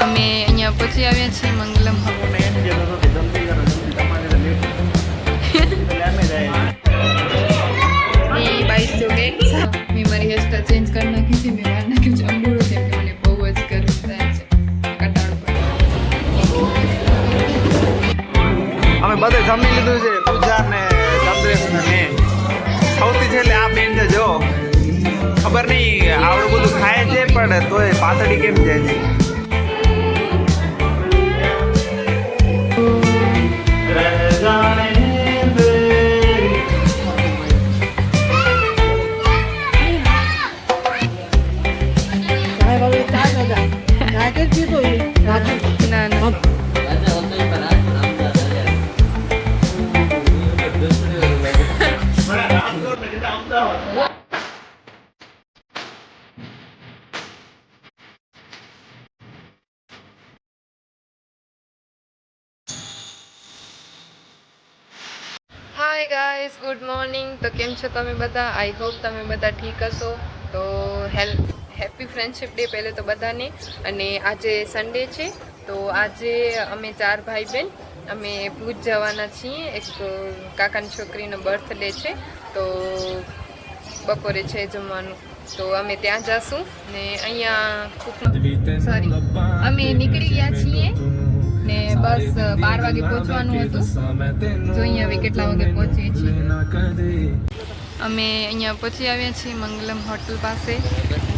અમે અહીંયા પહોંચી આવ્યા છીએ મંગલમ એ બાઈસ જો કે મેં મારી હેરસ્ટાઈલ ચેન્જ કરી નાખી છે. મેં વાર નાખ્યું છે અંબુડો કેમ કે મને બહુ જ ગરમ થાય છે કટાળ પર. અમે બધે જમી લીધું છે. પૂજા ને ચંદ્રેશ ને મેં સૌથી છેલ્લે આ બેન છે. જો ખબર નહીં આવડું બધું ખાય છે પણ તોય પાતળી કેમ જાય છે. ના ના હાય ગાઈસ, ગુડ મોર્નિંગ. તો કેમ છો તમે બધા? આઈ હોપ તમે બધા ઠીક હશો. તો હેપી ફ્રેન્ડશિપ ડે પહેલે તો બધાને. અને આજે સન્ડે છે તો આજે અમે 4 ભાઈ બહેન અમે ભુજ જવાના છીએ. એક કાકાની છોકરીનો બર્થડે છે તો બપોરે છે જમવાનું, તો અમે ત્યાં જઈશું. ને અહીંયા સોરી અમે નીકળી ગયા છીએ ને બસ 12 વાગે પહોંચવાનું હતું. જો અહીંયા હવે કેટલા વાગે પહોંચીએ છીએ. અમે અહીંયા પહોંચી આવ્યા છીએ મંગલમ હોટલ પાસે.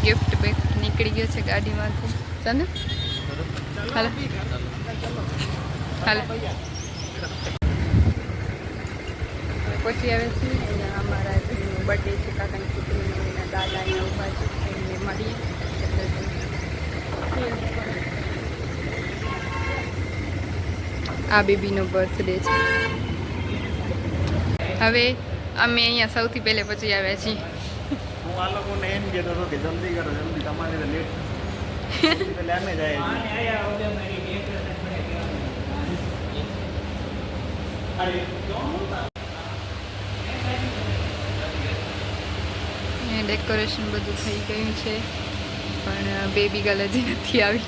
ગિફ્ટ બેગ નીકળી ગયો છે ગાડીમાંથી. ચાલો હાલો હાલો પહોંચી આવ્યા છીએ. અહીંયા અમારા બર્થડે છે કાકાની છોકરીનો. એના દાદા અહીંયા ઊભા છે, એમને મળીએ. આ બેબીનો બર્થડે છે. હવે અમે અહીંયા સૌથી પહેલે પહોંચી આવ્યા છીએ. હું આ લોકોને એમ કહેતો હતો કે જલ્દી કરો, જલ્દી તમારે લેટ એટલે અમે જાય. ડેકોરેશન બધું થઈ ગયું છે પણ બેબી ગર્લ હજી નથી આવી.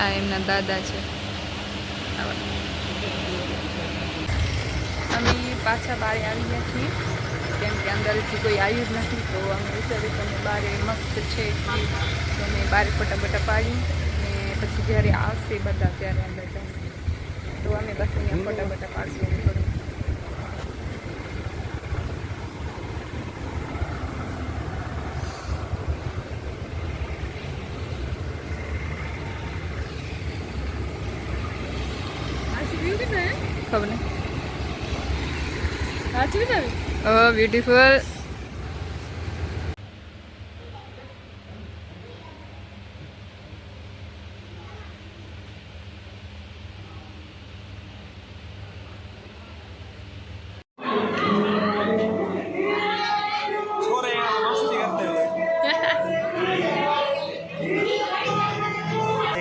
આ એમના દાદા છે. અમે પાછા બહાર આવી ગયા છીએ કેમ કે અંદરથી કોઈ આવ્યું જ નથી. તો અમે વિચાર્યું કે અમે બહાર મસ્ત છે તો અમે બહાર ફટાફટ પાડી ને પછી જ્યારે આવશે બધા ત્યારે અંદર જશે. તો અમે બસ અહીંયા ફટાફટ પાડશું થોડું. ખબર નહીં. Oh, beautiful. छोरे यहाँ मस्ती करते हुए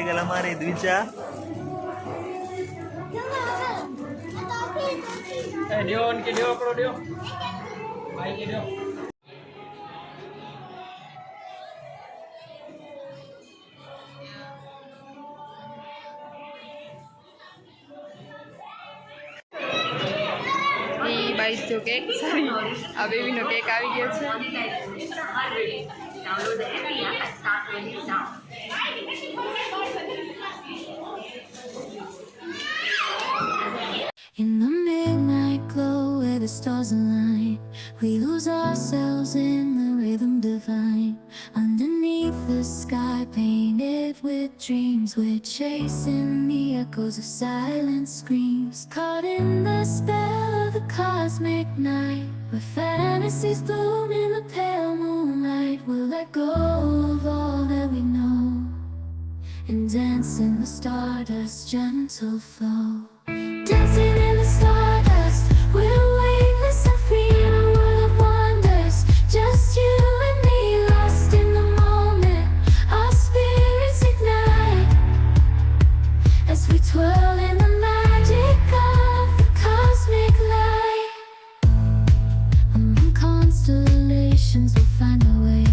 गल हमारे द्विजा दियो उनके दियो करो दियो भाई के दियो. બાઈસ જો કેક સોરી આ બેબીનો કેક આવી ગયો છે. In the midnight glow where the stars align, we lose ourselves in the rhythm divine. Underneath the sky painted with dreams, we're chasing the echoes of silent screams. Caught in the spell of the cosmic night, where fantasies bloom in the pale moonlight. We'll let go of all that we know and dance in the stardust's gentle flow. Dancing in the stardust, we're weightless and free in a world of wonders. Just you and me, lost in the moment. Our spirits ignite as we twirl in the magic of the cosmic light. Among constellations, we'll find our way.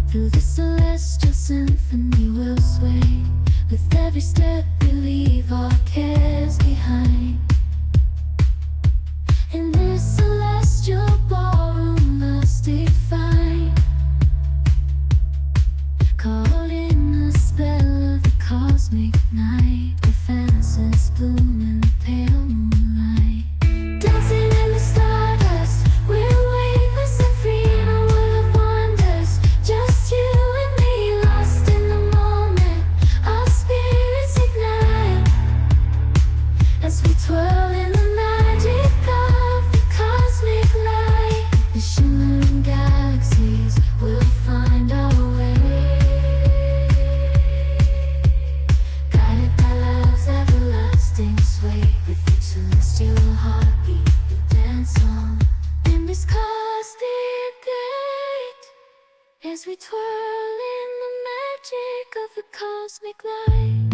Through the celestial symphony, we'll sway. every step we leave our cares behind. In this celestial ballroom, love's defined. Caught in the spell of the cosmic night, the fences bloom in the pale moonlight. Dancing in the stardust, we're weightless and free in a world of wonders. Just you and me, lost in the moment. Our spirits ignite as we twirl in the magic of the cosmic light. The shimmering galaxies will find our way, guided by love's everlasting sway. With each celestial heartbeat, we dance on in this cosmic gate as we twirl in the magic of the cosmic light.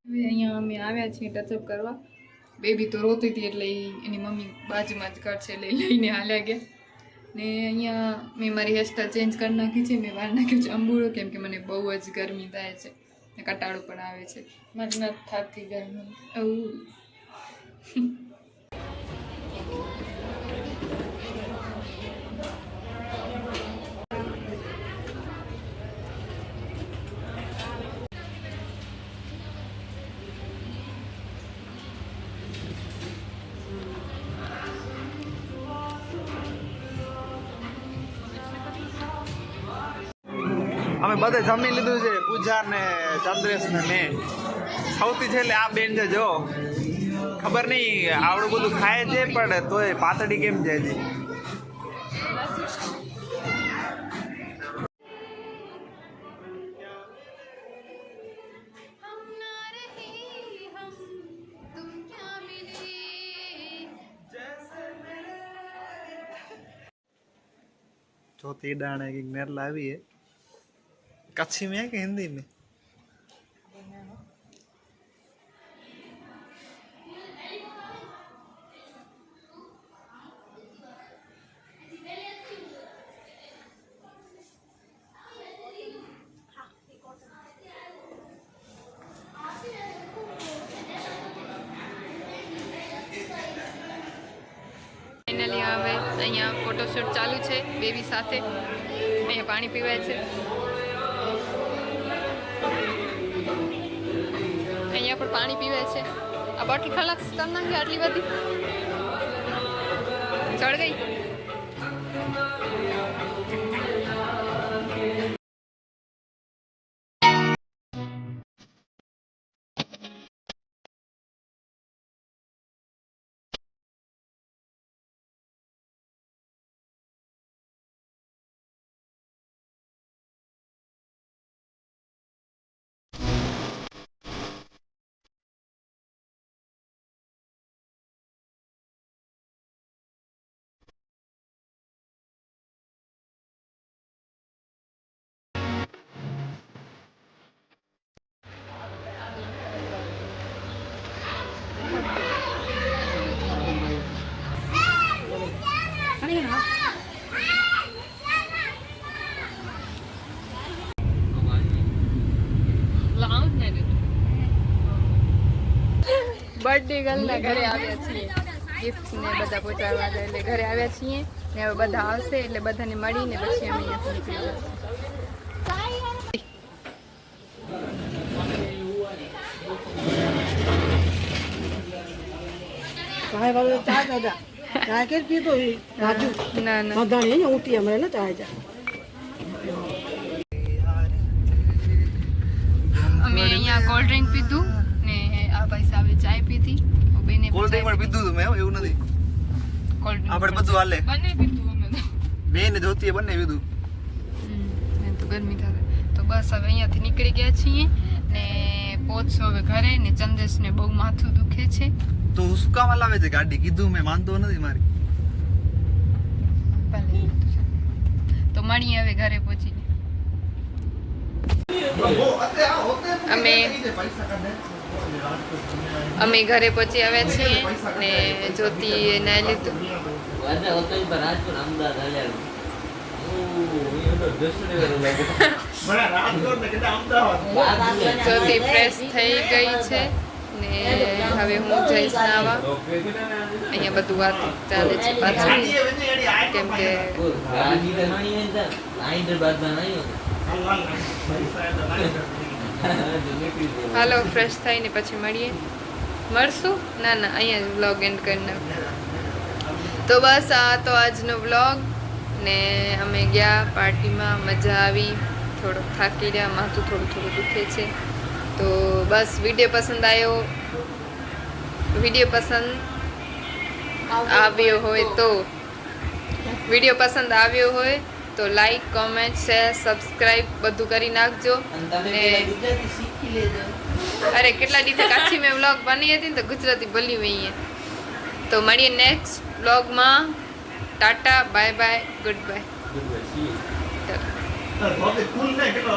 હવે અહીંયા અમે આવ્યા છીએ touch-up કરવા. Baby તો રોતી હતી એટલે એની mummy બાજુમાં જ ઘર છે એટલે લઈને હાલ્યા ગયા. ને અહીંયા મેં મારી હેરસ્ટાઈલ ચેન્જ કરી નાખી છે. મેં વાર નાખ્યું છે અંબુડો, કેમ કે મને બહુ જ ગરમી થાય છે ને કટાળો પણ આવે છે. મને નથી થતી ગરમી. અમે બધે જમી લીધું છે, પૂજા ને ચંદ્રેશ ને મેં. સૌથી છેલ્લે આ બેન છે, જો ખબર નહીં આવડું બધું ખાય છે પણ તોય પાતળી કેમ છે હજી. चौथी डाणे की नेर लावी है, कच्छी में है कि हिंदी में? ફાઇનલી હવે અહીંયા ફોટોશૂટ ચાલુ છે બેબી સાથે. અહીંયા પાણી પીવાય છે. અહીંયા પણ પાણી પીવાય છે. આ બોટલ ખલાસ કરી નાખી આટલી બધી ચડ ગઈ. બર્થડે ગર્લના ઘરે આવ્યા છીએ, ગિફ્ટ ને બધા પહોંચાડવા હતા એટલે ઘરે આવ્યા છીએ ને હવે બધા આવશે એટલે બધાને મળીને પછી અમે અહીંયાથી નીકળી જશું. ના ના અમે અહીંયા કોલ્ડ ડ્રિંક પીધું ને આ ભાઈ સાહેબે ચાય પીધી. બેને કોલ્ડ ડ્રિંક પણ પીધું હતું મેં, એવું નથી. કોલ્ડ ડ્રિંક આપણે બધું હાલે, બંને પીધું અમે તો. બેન જોતી બંને પીધું. તો ગરમી થાય તો બસ હવે અહીંયાથી નીકળી ગયા છીએ ને પહોંચશું હવે ઘરે. ને ચંદ્રેશને બહુ માથું દુખે છે. તો શું કામ લાવે છે ગાડી? કીધું મેં, માનતો નથી મારી. તો મળીએ હવે ઘરે પહોંચીને. અમે ઘરે પહોંચી આવ્યા છીએ ને જ્યોતિએ નાઈ લીધું. જ્યોતિ ફ્રેશ થઈ ગઈ છે ને હવે હું જઈશ નાવા. અહીંયા બધું વાત ચાલે છે પાછું, કેમ કે હાલો ફ્રેશ થઈને પછી મળશું. ના અહીંયા વ્લોગ એન્ડ કરી નાખ. તો બસ આ તો આજનો વ્લોગ ને અમે ગયા પાર્ટીમાં, મજા આવી, થોડોક થાકી રહ્યા, માથું થોડું દુખે છે. તો બસ વિડીયો પસંદ આવ્યો હોય તો લાઈક, કોમેન્ટ, શેર, સબસ્ક્રાઈબ બધું કરી નાખજો. ને અરે કેટલા દિવસે કાચી મેં વ્લોગ બની હતી ને તો ગુજરાતી બોલી વઈએ. તો મળીએ નેક્સ્ટ વ્લોગમાં. Tata, bye bye, goodbye. ફૂલ ને કેટલો